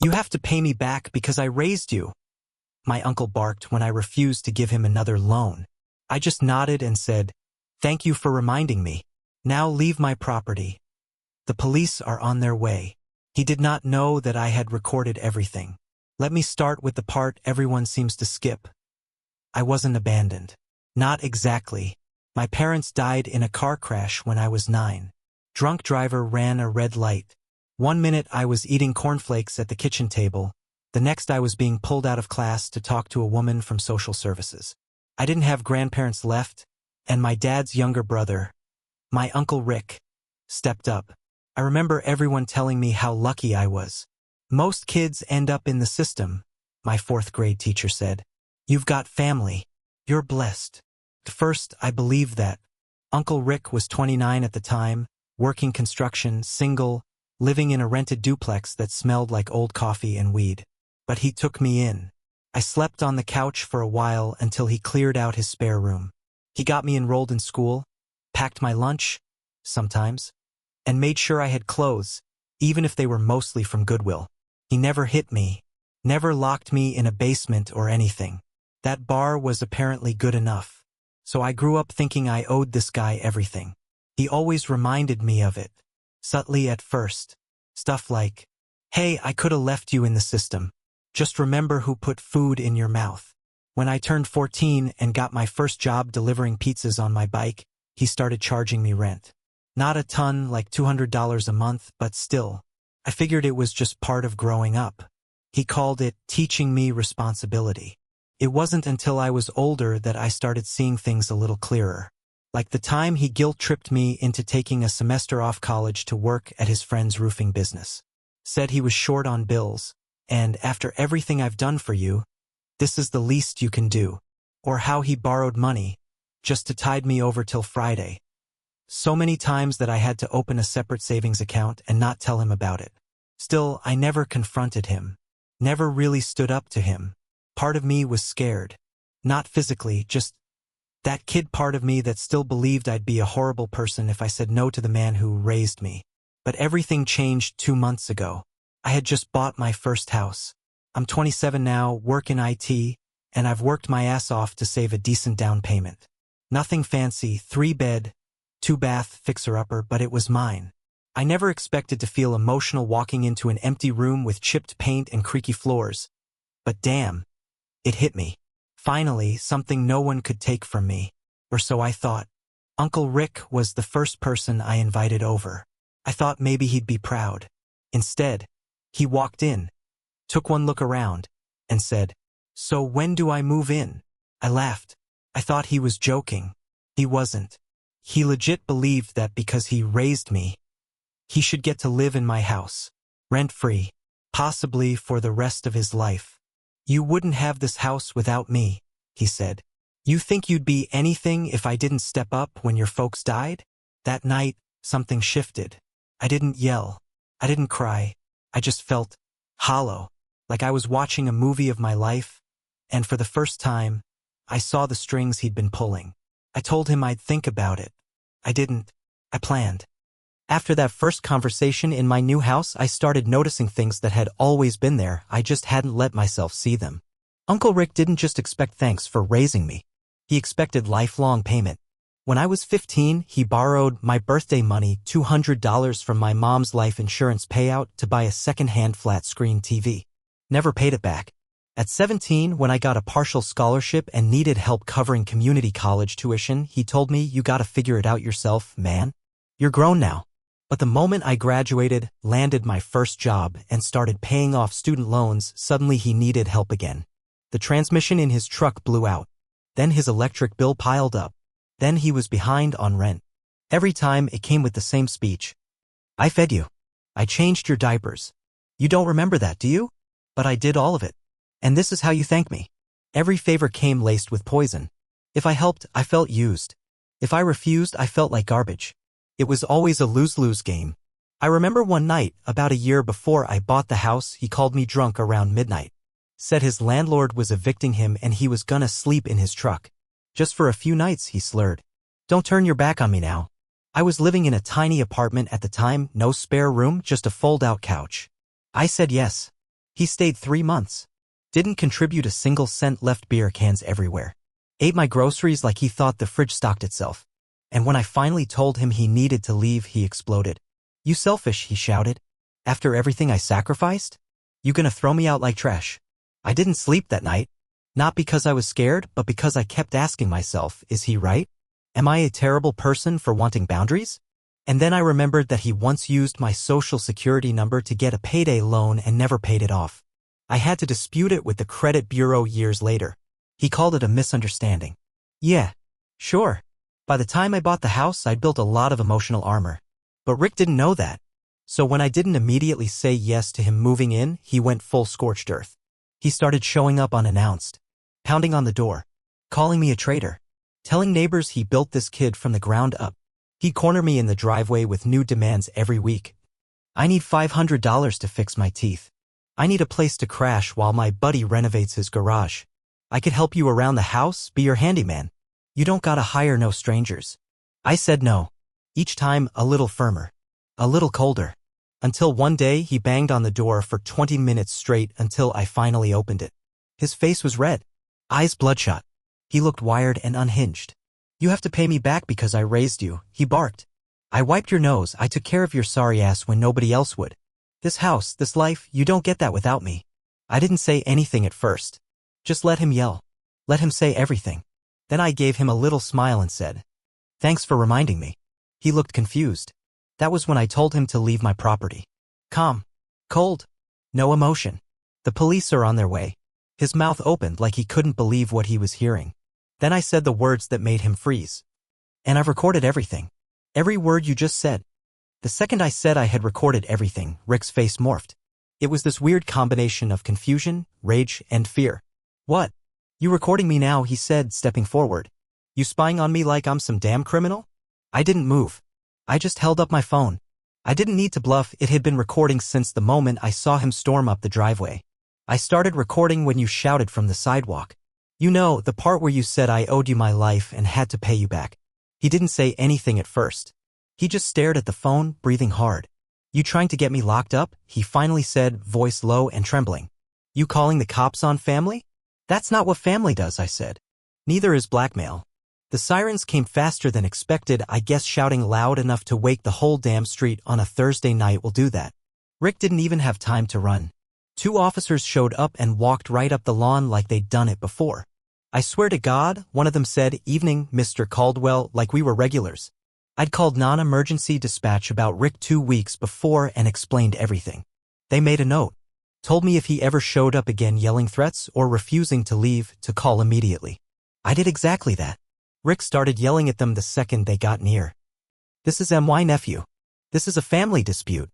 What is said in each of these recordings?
You have to pay me back because I raised you. My uncle barked when I refused to give him another loan. I just nodded and said, "Thank you for reminding me. Now leave my property. The police are on their way." He did not know that I had recorded everything. Let me start with the part everyone seems to skip. I wasn't abandoned. Not exactly. My parents died in a car crash when I was 9. Drunk driver ran a red light. One minute I was eating cornflakes at the kitchen table. The next I was being pulled out of class to talk to a woman from social services. I didn't have grandparents left, and my dad's younger brother, my Uncle Rick, stepped up. I remember everyone telling me how lucky I was. "Most kids end up in the system," my 4th grade teacher said. "You've got family. You're blessed." At first, I believed that. Uncle Rick was 29 at the time, working construction, single, living in a rented duplex that smelled like old coffee and weed. But he took me in. I slept on the couch for a while until he cleared out his spare room. He got me enrolled in school, packed my lunch, sometimes, and made sure I had clothes, even if they were mostly from Goodwill. He never hit me, never locked me in a basement or anything. That bar was apparently good enough. So I grew up thinking I owed this guy everything. He always reminded me of it, subtly at first. Stuff like, "Hey, I could have left you in the system. Just remember who put food in your mouth." When I turned 14 and got my first job delivering pizzas on my bike, he started charging me rent. Not a ton, like $200 a month, but still. I figured it was just part of growing up. He called it teaching me responsibility. It wasn't until I was older that I started seeing things a little clearer. Like the time he guilt-tripped me into taking a semester off college to work at his friend's roofing business. Said he was short on bills, and "After everything I've done for you, this is the least you can do." Or how he borrowed money, just to tide me over till Friday. So many times that I had to open a separate savings account and not tell him about it. Still, I never confronted him. Never really stood up to him. Part of me was scared. Not physically, just that kid part of me that still believed I'd be a horrible person if I said no to the man who raised me. But everything changed 2 months ago. I had just bought my first house. I'm 27 now, work in IT, and I've worked my ass off to save a decent down payment. Nothing fancy, 3-bed, 2-bath, fixer-upper, but it was mine. I never expected to feel emotional walking into an empty room with chipped paint and creaky floors. But damn, it hit me. Finally, something no one could take from me. Or so I thought. Uncle Rick was the first person I invited over. I thought maybe he'd be proud. Instead, he walked in, took one look around, and said, "So when do I move in?" I laughed. I thought he was joking. He wasn't. He legit believed that because he raised me, he should get to live in my house, rent-free, possibly for the rest of his life. "You wouldn't have this house without me," he said. "You think you'd be anything if I didn't step up when your folks died?" That night, something shifted. I didn't yell. I didn't cry. I just felt hollow, like I was watching a movie of my life, and for the first time, I saw the strings he'd been pulling. I told him I'd think about it. I didn't. I planned. After that first conversation in my new house, I started noticing things that had always been there. I just hadn't let myself see them. Uncle Rick didn't just expect thanks for raising me. He expected lifelong payment. When I was 15, he borrowed my birthday money, $200 from my mom's life insurance payout to buy a second-hand flat-screen TV. Never paid it back. At 17, when I got a partial scholarship and needed help covering community college tuition, he told me, "You gotta figure it out yourself, man. You're grown now." But the moment I graduated, landed my first job, and started paying off student loans, suddenly he needed help again. The transmission in his truck blew out. Then his electric bill piled up. Then he was behind on rent. Every time it came with the same speech. "I fed you. I changed your diapers. You don't remember that, do you? But I did all of it. And this is how you thank me." Every favor came laced with poison. If I helped, I felt used. If I refused, I felt like garbage. It was always a lose-lose game. I remember one night, about a year before I bought the house, he called me drunk around midnight. Said his landlord was evicting him and he was gonna sleep in his truck. Just for a few nights, he slurred. "Don't turn your back on me now." I was living in a tiny apartment at the time, no spare room, just a fold-out couch. I said yes. He stayed 3 months. Didn't contribute a single cent, left beer cans everywhere. Ate my groceries like he thought the fridge stocked itself. And when I finally told him he needed to leave, he exploded. "You selfish," he shouted. "After everything I sacrificed? You gonna throw me out like trash?" I didn't sleep that night. Not because I was scared, but because I kept asking myself, is he right? Am I a terrible person for wanting boundaries? And then I remembered that he once used my social security number to get a payday loan and never paid it off. I had to dispute it with the credit bureau years later. He called it a misunderstanding. Yeah, sure. By the time I bought the house, I'd built a lot of emotional armor. But Rick didn't know that. So when I didn't immediately say yes to him moving in, he went full scorched earth. He started showing up unannounced, pounding on the door, calling me a traitor, telling neighbors he built this kid from the ground up. He'd corner me in the driveway with new demands every week. I need $500 to fix my teeth. I need a place to crash while my buddy renovates his garage. I could help you around the house, be your handyman. You don't gotta hire no strangers. I said no. Each time a little firmer, a little colder. Until one day he banged on the door for 20 minutes straight until I finally opened it. His face was red, eyes bloodshot. He looked wired and unhinged. "You have to pay me back because I raised you," he barked. "I wiped your nose, I took care of your sorry ass when nobody else would. This house, this life, you don't get that without me." I didn't say anything at first. Just let him yell. Let him say everything. Then I gave him a little smile and said, "Thanks for reminding me." He looked confused. That was when I told him to leave my property. Calm. Cold. No emotion. "The police are on their way." His mouth opened like he couldn't believe what he was hearing. Then I said the words that made him freeze. "And I've recorded everything. Every word you just said." The second I said I had recorded everything, Rick's face morphed. It was this weird combination of confusion, rage, and fear. "What? You recording me now?" he said, stepping forward. "You spying on me like I'm some damn criminal?" I didn't move. I just held up my phone. I didn't need to bluff, it had been recording since the moment I saw him storm up the driveway. "I started recording when you shouted from the sidewalk. You know, the part where you said I owed you my life and had to pay you back." He didn't say anything at first. He just stared at the phone, breathing hard. "You trying to get me locked up?" he finally said, voice low and trembling. "You calling the cops on family?" "That's not what family does," I said. "Neither is blackmail." The sirens came faster than expected. I guess shouting loud enough to wake the whole damn street on a Thursday night will do that. Rick didn't even have time to run. 2 officers showed up and walked right up the lawn like they'd done it before. I swear to God, one of them said, "Evening, Mr. Caldwell," like we were regulars. I'd called non-emergency dispatch about Rick 2 weeks before and explained everything. They made a note. Told me if he ever showed up again yelling threats or refusing to leave, to call immediately. I did exactly that. Rick started yelling at them the second they got near. "This is my nephew. This is a family dispute.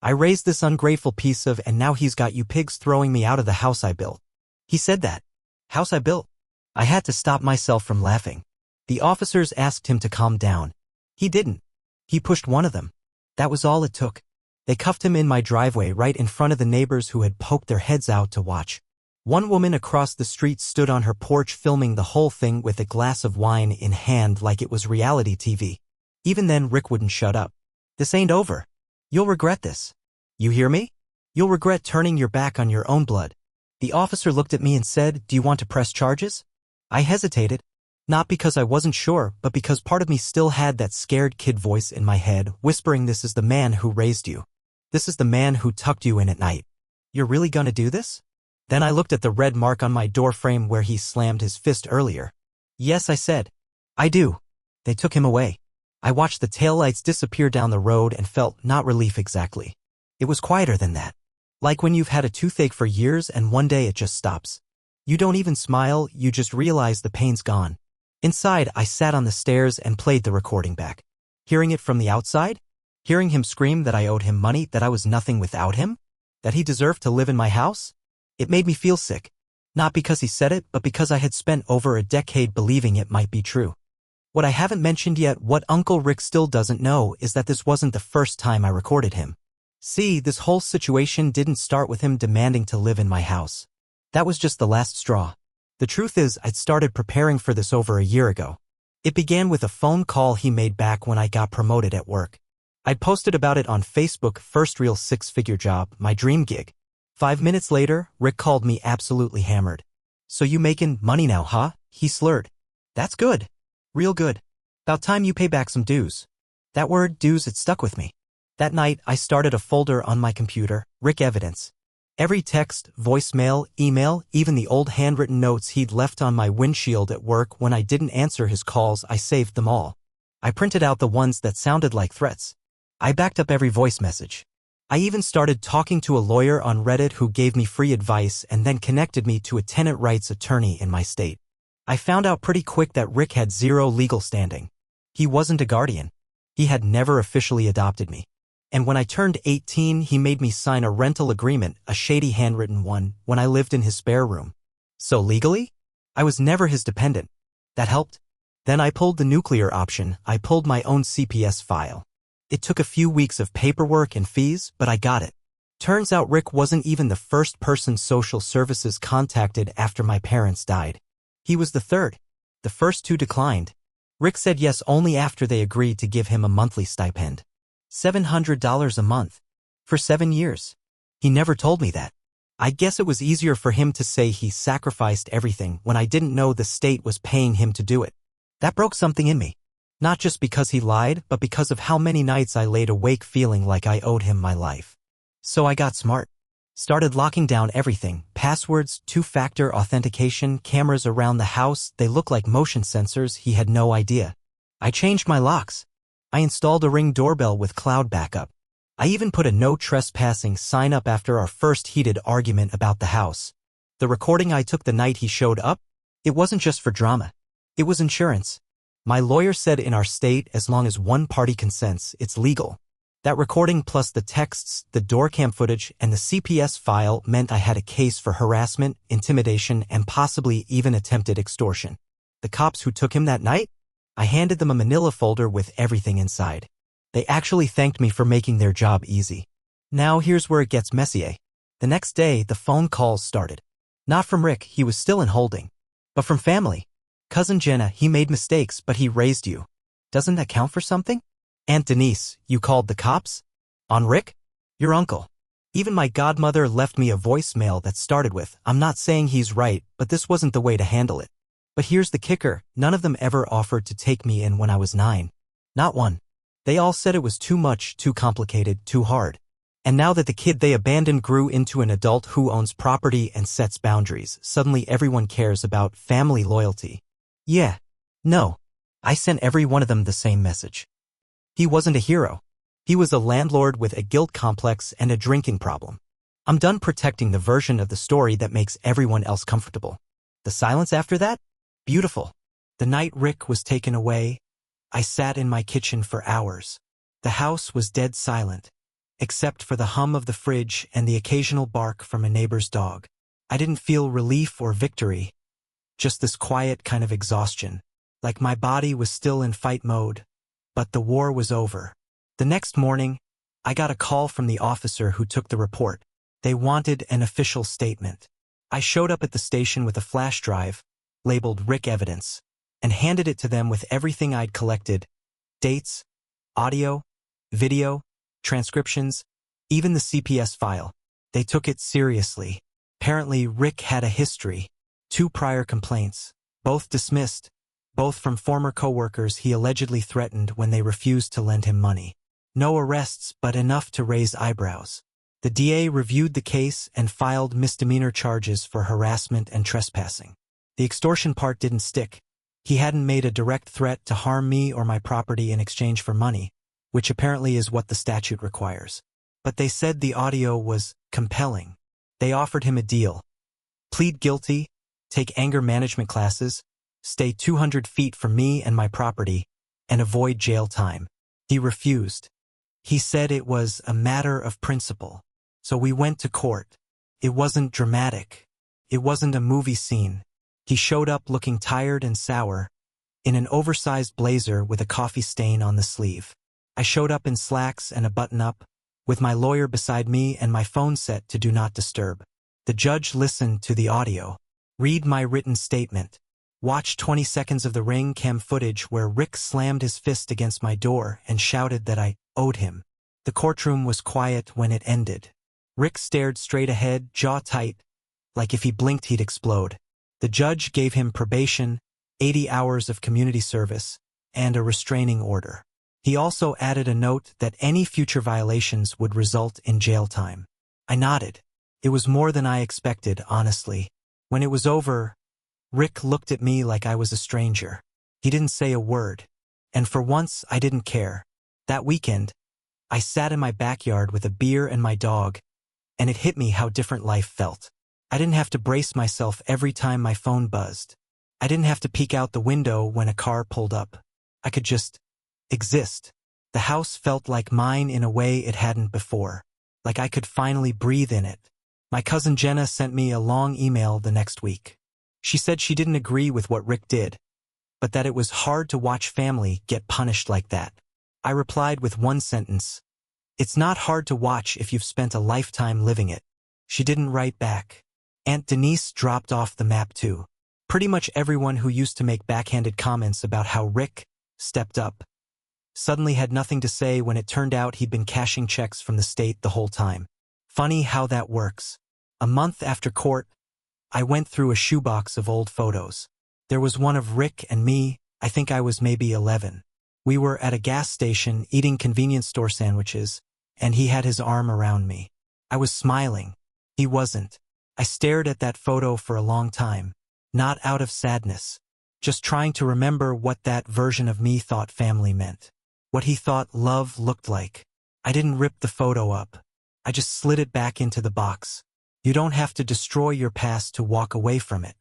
I raised this ungrateful piece of, and now he's got you pigs throwing me out of the house I built." He said that. House I built. I had to stop myself from laughing. The officers asked him to calm down. He didn't. He pushed one of them. That was all it took. They cuffed him in my driveway right in front of the neighbors who had poked their heads out to watch. One woman across the street stood on her porch filming the whole thing with a glass of wine in hand like it was reality TV. Even then, Rick wouldn't shut up. "This ain't over. You'll regret this. You hear me? You'll regret turning your back on your own blood." The officer looked at me and said, "Do you want to press charges?" I hesitated. Not because I wasn't sure, but because part of me still had that scared kid voice in my head, whispering, "This is the man who raised you. This is the man who tucked you in at night. You're really gonna do this?" Then I looked at the red mark on my door frame where he slammed his fist earlier. "Yes," I said. "I do." They took him away. I watched the taillights disappear down the road and felt not relief exactly. It was quieter than that. Like when you've had a toothache for years and one day it just stops. You don't even smile, you just realize the pain's gone. Inside, I sat on the stairs and played the recording back. Hearing it from the outside? Hearing him scream that I owed him money, that I was nothing without him? That he deserved to live in my house? It made me feel sick. Not because he said it, but because I had spent over a decade believing it might be true. What I haven't mentioned yet, what Uncle Rick still doesn't know, is that this wasn't the first time I recorded him. See, this whole situation didn't start with him demanding to live in my house. That was just the last straw. The truth is, I'd started preparing for this over a year ago. It began with a phone call he made back when I got promoted at work. I'd posted about it on Facebook, first real 6-figure job, my dream gig. 5 minutes later, Rick called me absolutely hammered. "So you making money now, huh?" he slurred. "That's good. Real good. About time you pay back some dues." That word, dues, it stuck with me. That night, I started a folder on my computer, Rick Evidence. Every text, voicemail, email, even the old handwritten notes he'd left on my windshield at work when I didn't answer his calls, I saved them all. I printed out the ones that sounded like threats. I backed up every voice message. I even started talking to a lawyer on Reddit who gave me free advice and then connected me to a tenant rights attorney in my state. I found out pretty quick that Rick had zero legal standing. He wasn't a guardian. He had never officially adopted me. And when I turned 18, he made me sign a rental agreement, a shady handwritten one, when I lived in his spare room. So legally, I was never his dependent. That helped. Then I pulled the nuclear option. I pulled my own CPS file. It took a few weeks of paperwork and fees, but I got it. Turns out Rick wasn't even the first person social services contacted after my parents died. He was the third. The first two declined. Rick said yes only after they agreed to give him a monthly stipend. $700 a month. For 7 years. He never told me that. I guess it was easier for him to say he sacrificed everything when I didn't know the state was paying him to do it. That broke something in me. Not just because he lied, but because of how many nights I laid awake feeling like I owed him my life. So I got smart. Started locking down everything. Passwords, two-factor authentication, cameras around the house. They look like motion sensors. He had no idea. I changed my locks. I installed a Ring doorbell with cloud backup. I even put a no trespassing sign up after our first heated argument about the house. The recording I took the night he showed up, it wasn't just for drama. It was insurance. My lawyer said in our state, as long as one party consents, it's legal. That recording plus the texts, the doorcam footage, and the CPS file meant I had a case for harassment, intimidation, and possibly even attempted extortion. The cops who took him that night? I handed them a manila folder with everything inside. They actually thanked me for making their job easy. Now here's where it gets messy. The next day, the phone calls started. Not from Rick, he was still in holding. But from family. Cousin Jenna, he made mistakes, but he raised you. Doesn't that count for something? Aunt Denise, you called the cops? On Rick? Your uncle. Even my godmother left me a voicemail that started with, "I'm not saying he's right, but this wasn't the way to handle it." But here's the kicker, none of them ever offered to take me in when I was 9. Not one. They all said it was too much, too complicated, too hard. And now that the kid they abandoned grew into an adult who owns property and sets boundaries, suddenly everyone cares about family loyalty. Yeah. No. I sent every one of them the same message. He wasn't a hero. He was a landlord with a guilt complex and a drinking problem. I'm done protecting the version of the story that makes everyone else comfortable. The silence after that? Beautiful. The night Rick was taken away, I sat in my kitchen for hours. The house was dead silent, except for the hum of the fridge and the occasional bark from a neighbor's dog. I didn't feel relief or victory, just this quiet kind of exhaustion, like my body was still in fight mode, but the war was over. The next morning, I got a call from the officer who took the report. They wanted an official statement. I showed up at the station with a flash drive, labeled Rick Evidence, and handed it to them with everything I'd collected, dates, audio, video, transcriptions, even the CPS file. They took it seriously. Apparently, Rick had a history, 2 prior complaints, both dismissed, both from former coworkers he allegedly threatened when they refused to lend him money. No arrests, but enough to raise eyebrows. The DA reviewed the case and filed misdemeanor charges for harassment and trespassing. The extortion part didn't stick. He hadn't made a direct threat to harm me or my property in exchange for money, which apparently is what the statute requires. But they said the audio was compelling. They offered him a deal. Plead guilty, take anger management classes, stay 200 feet from me and my property, and avoid jail time. He refused. He said it was a matter of principle. So we went to court. It wasn't dramatic. It wasn't a movie scene. He showed up looking tired and sour, in an oversized blazer with a coffee stain on the sleeve. I showed up in slacks and a button-up, with my lawyer beside me and my phone set to do not disturb. The judge listened to the audio. Read my written statement. Watch 20 seconds of the ring cam footage where Rick slammed his fist against my door and shouted that I owed him. The courtroom was quiet when it ended. Rick stared straight ahead, jaw tight, like if he blinked he'd explode. The judge gave him probation, 80 hours of community service, and a restraining order. He also added a note that any future violations would result in jail time. I nodded. It was more than I expected, honestly. When it was over, Rick looked at me like I was a stranger. He didn't say a word. And for once, I didn't care. That weekend, I sat in my backyard with a beer and my dog, and it hit me how different life felt. I didn't have to brace myself every time my phone buzzed. I didn't have to peek out the window when a car pulled up. I could just exist. The house felt like mine in a way it hadn't before, like I could finally breathe in it. My cousin Jenna sent me a long email the next week. She said she didn't agree with what Rick did, but that it was hard to watch family get punished like that. I replied with one sentence, "It's not hard to watch if you've spent a lifetime living it." She didn't write back. Aunt Denise dropped off the map too. Pretty much everyone who used to make backhanded comments about how Rick stepped up suddenly had nothing to say when it turned out he'd been cashing checks from the state the whole time. Funny how that works. A month after court, I went through a shoebox of old photos. There was one of Rick and me. I think I was maybe 11. We were at a gas station eating convenience store sandwiches, and he had his arm around me. I was smiling. He wasn't. I stared at that photo for a long time, not out of sadness, just trying to remember what that version of me thought family meant, what he thought love looked like. I didn't rip the photo up. I just slid it back into the box. You don't have to destroy your past to walk away from it.